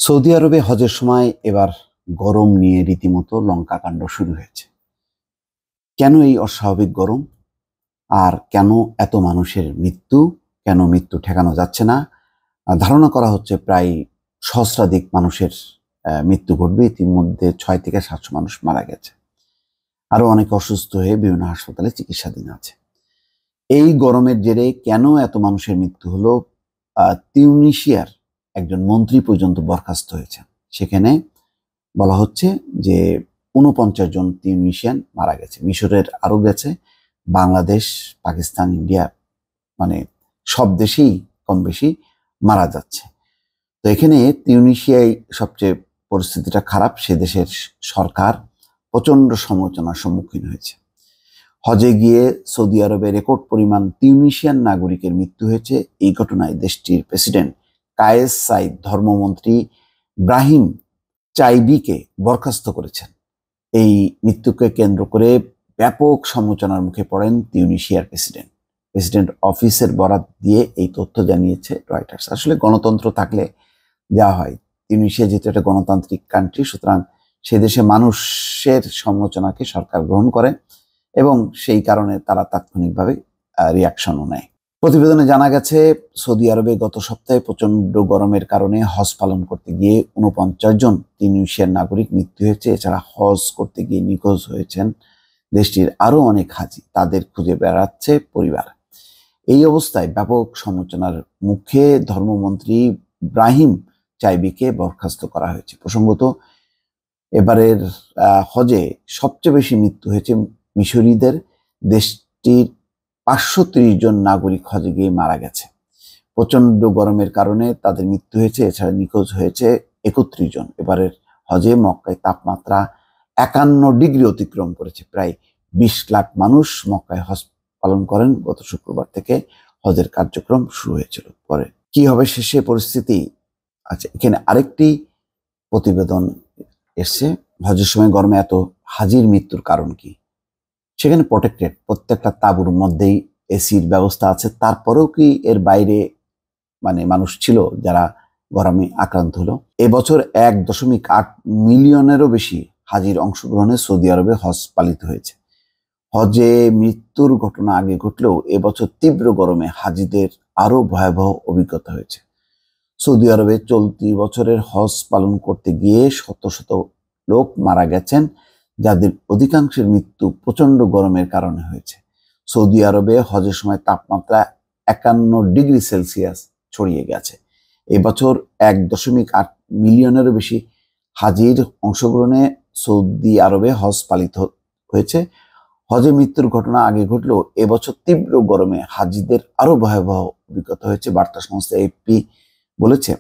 Saudi আরবে হজের সময় এবার গরম নিয়ে রীতিমতো লঙ্কাকাণ্ড শুরু হয়েছে। কেন এই অস্বাভাবিক গরম? আর কেন এত মানুষের মৃত্যু? কেন মৃত্যু ঠেকানো যাচ্ছে না? ধারণা করা হচ্ছে প্রায় সহস্রাধিক মানুষের মৃত্যু ঘটবে। ইতিমধ্যে 6 থেকে 700 মানুষ মারা গেছে। আরো অনেকে অসুস্থ হয়ে বিভিন্ন হাসপাতালে চিকিৎসাধীন আছে। এই গরমের জেরে কেন এত মানুষের মৃত্যু হলো? তিউনিসিয়ার একজন মন্ত্রী পর্যন্ত বরখাস্ত হয়েছেন। সেখানে বলা হচ্ছে যে 49 জন তিউনিসিয়ান মারা গেছে। মিশরের আরো গেছে, বাংলাদেশ, পাকিস্তান, ইন্ডিয়া, মানে সব দেশেই কম বেশি মারা যাচ্ছে। তো এখানে তিউনিসিয়ায় সবচেয়ে পরিস্থিতিটা খারাপ। সে দেশের সরকার প্রচন্ড সমালোচনার সম্মুখীন হয়েছে। হজে গিয়ে সৌদি আরবে রেকর্ড পরিমাণ তিউনিসিয়ান নাগরিকের মৃত্যু হয়েছে। এই ঘটনায় দেশটির প্রেসিডেন্ট কায়েস সাইদ ধর্মমন্ত্রী ব্রাহিম চাইবিকে বরখাস্ত করেছেন। এই মৃত্যুকে কেন্দ্র করে ব্যাপক সমালোচনার মুখে পড়েন তিউনিসিয়ার প্রেসিডেন্ট অফিসের বরাত দিয়ে এই তথ্য জানিয়েছে রয়টার্স। আসলে গণতন্ত্র থাকলে যা হয়, তিউনিসিয়া যেহেতু একটা গণতান্ত্রিক কান্ট্রি, সুতরাং সে দেশে মানুষের সমালোচনাকে সরকার গ্রহণ করে এবং সেই কারণে তারা তাৎক্ষণিকভাবে রিয়াকশনও নেয়। প্রতিবেদনে জানা গেছে, সৌদি আরবে গত সপ্তাহে প্রচন্ড গরমের কারণে হজ পালন করতে গিয়ে 49 জন তিউনিসিয়ার নাগরিক মৃত্যু হয়েছে। এছাড়া হজ করতে গিয়ে নিখোঁজ হয়েছেন দেশটির আরো অনেক হাজি। তাদের খুঁজে বেড়াচ্ছে পরিবার। এই অবস্থায় ব্যাপক সমালোচনার মুখে ধর্মমন্ত্রী ব্রাহিম চাইবিকে বরখাস্ত করা হয়েছে। প্রসঙ্গত, এবারের হজে সবচেয়ে বেশি মৃত্যু হয়েছে মিশরীদের। দেশটির 530 জন নাগরিক হজে গিয়ে মারা গেছে। প্রচন্ড গরমের কারণে তাদের মৃত্যু হয়েছে। এছাড়া নিখোঁজ হয়েছে 31 জন। এবারের হজে মক্কায় তাপমাত্রা 51 ডিগ্রি অতিক্রম করেছে। প্রায় 20 লাখ মানুষ মক্কায় হজ পালন করেন। গত শুক্রবার থেকে হজের কার্যক্রম শুরু হয়েছিল। পরে কি হবে শেষে পরিস্থিতি? আচ্ছা, এখানে আরেকটি প্রতিবেদন এসছে, হজের সময় গরমে এত হাজির মৃত্যুর কারণ কি? সেখানে প্রোটেক্টেড প্রত্যেকটা তাঁবুর মধ্যেই এসির ব্যবস্থা আছে। তারপরেও কি এর বাইরে মানুষ ছিল যারা গরমে আক্রান্ত হলো? এবছর 1.8 মিলিয়নেরও বেশি হাজির অংশগ্রহণে সৌদি আরবে হজ পালিত হয়েছে। হজে মৃত্যুর ঘটনা আগে ঘটলেও এবছর তীব্র গরমে হাজিদের আরো ভয়াবহ অভিজ্ঞতা হয়েছে। সৌদি আরবে চলতি বছরের হজ পালন করতে গিয়ে শত শত লোক মারা গেছেন, যাদের অধিকাংশের মৃত্যু প্রচন্ড গরমের কারণে হয়েছে। সৌদি আরবে হজের সময় তাপমাত্রা 51 ডিগ্রি সেলসিয়াস ছড়িয়ে গেছে। এবছর 1.8 মিলিয়নেরও বেশি হাজির অংশগ্রহণে সৌদি আরবে হজ পালিত হয়েছে। হজে মৃত্যুর ঘটনা আগে ঘটলেও এবছর তীব্র গরমে হাজিদের আরো ভয়াবহ অভিজ্ঞতা হয়েছে। বার্তা সংস্থা এএফপি বলেছে,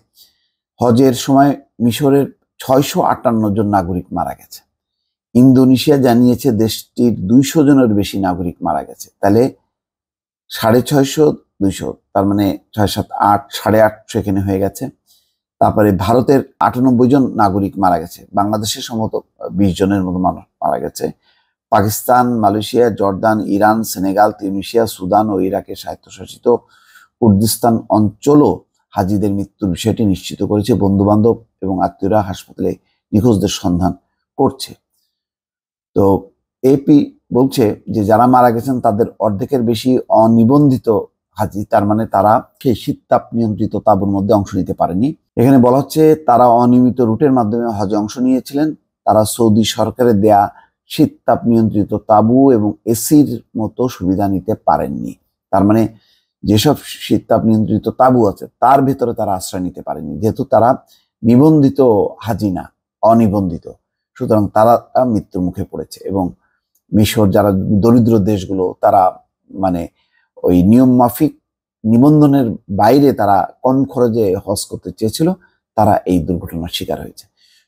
হজের সময় মিশরের 658 জন নাগরিক মারা গেছে। ইন্দোনেশিয়া জানিয়েছে দেশটির 200 জনের বেশি নাগরিক মারা গেছে। তাহলে 650, 200, তার মানে 6, 7, 8, 850 এখানে হয়ে গেছে। তারপরে ভারতের 98 জন নাগরিক মারা গেছে। বাংলাদেশের সম্ভবত 20 জনের মতো মানুষ মারা গেছে। Pakistan, Malaysia, Jordan, Iran, Senegal, Tunisia, Sudan ও ইরাকের স্বায়ত্তশাসিত কুর্দিস্তান অঞ্চলও হাজিদের মৃত্যুর বিষয়টি নিশ্চিত করেছে। বন্ধু বান্ধব এবং আত্মীয়রা হাসপাতালে নিখোঁজদের সন্ধান করছে। তো এপি বলছে যে যারা মারা গেছেন তাদের অর্ধেকের বেশি অনিবন্ধিত হাজি। তার মানে তারা সেই শীত তাপ নিয়ন্ত্রিত তাঁবুর মধ্যে অংশ নিতে পারেনি। এখানে বলা হচ্ছে তারা অনিয়মিত রুটের মাধ্যমে হজে অংশ নিয়েছিলেন। তারা সৌদি সরকারের দেয়া শীত তাপ নিয়ন্ত্রিত তাঁবু এবং এসির মতো সুবিধা নিতে পারেননি। তার মানে যেসব শীত তাপ নিয়ন্ত্রিত তাঁবু আছে তার ভেতরে তারা আশ্রয় নিতে পারেনি, যেহেতু তারা নিবন্ধিত হাজি না, অনিবন্ধিত। সুতরাং তারা মৃত্যুর মুখে পড়েছে। এবং মিশর, যারা দরিদ্র দেশগুলো, তারা ওই নিয়ম মাফিক নিবন্ধনের বাইরে তারা কম খরচে হজ করতে চেয়েছিল, তারা এই দুর্ঘটনার শিকার হয়েছে।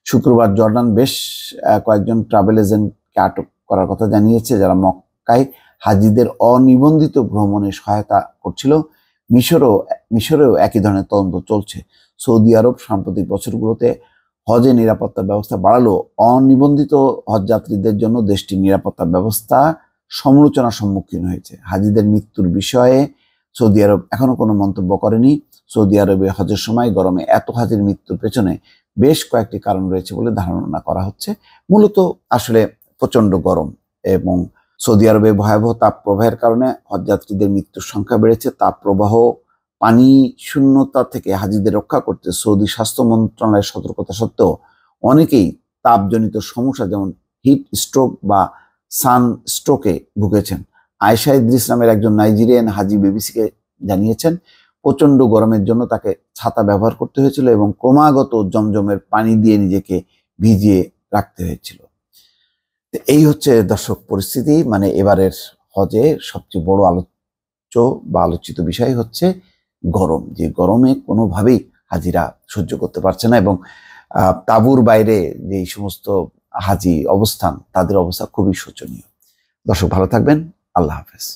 শুক্রবার জর্ডান বেশ কয়েকজন ট্রাভেল এজেন্টকে আটক করার কথা জানিয়েছে, যারা মক্কায় হাজিদের অনিবন্ধিত ভ্রমণে সহায়তা করছিল। মিশরেও একই ধরনের তদন্ত চলছে। সৌদি আরব সাম্প্রতিক বছরগুলোতে হজে নিরাপত্তা ব্যবস্থা বাড়ালো। অনিবন্ধিত হজযাত্রীদের জন্য দেশটির নিরাপত্তা ব্যবস্থা সমালোচনার সম্মুখীন হয়েছে। হাজিদের মৃত্যুর বিষয়ে সৌদি আরব এখনো কোনো মন্তব্য করেনি। সৌদি আরবে হজের সময় গরমে এত হাজির মৃত্যুর পেছনে বেশ কয়েকটি কারণ রয়েছে বলে ধারণা করা হচ্ছে। মূলত আসলে প্রচন্ড গরম এবং সৌদি আরবে ভয়াবহ তাপপ্রবাহের কারণে হজযাত্রীদের মৃত্যুর সংখ্যা বেড়েছে। তাপপ্রবাহ, পানি শূন্যতা থেকে হাজিদের রক্ষা করতে সৌদি স্বাস্থ্য মন্ত্রণালয়ের সতর্কতা সত্ত্বেও অনেকেই তাপজনিত সমস্যা যেমন হিট স্ট্রোক বা সান স্ট্রোকে ভুগেছেন। আয়েশা ইদ্রিস নামের একজন নাইজেরিয়ান হাজি বিবিসিকে জানিয়েছেন, প্রচন্ড গরমের জন্য তাকে ছাতা ব্যবহার করতে হয়েছিল এবং ক্রমাগত জমজমের পানি দিয়ে নিজেকে ভিজিয়ে রাখতে হয়েছিল। এই হচ্ছে দর্শক পরিস্থিতি। মানে এবারের হজে সবচেয়ে বড় আলোচিত বিষয় হচ্ছে গরম, যে গরমে কোনোভাবেই হাজিরা সহ্য করতে পারছে না এবং তাঁবুর বাইরে যে সমস্ত হাজি অবস্থান, তাদের অবস্থা খুবই শোচনীয়। দর্শক ভালো থাকবেন। আল্লাহ হাফেজ।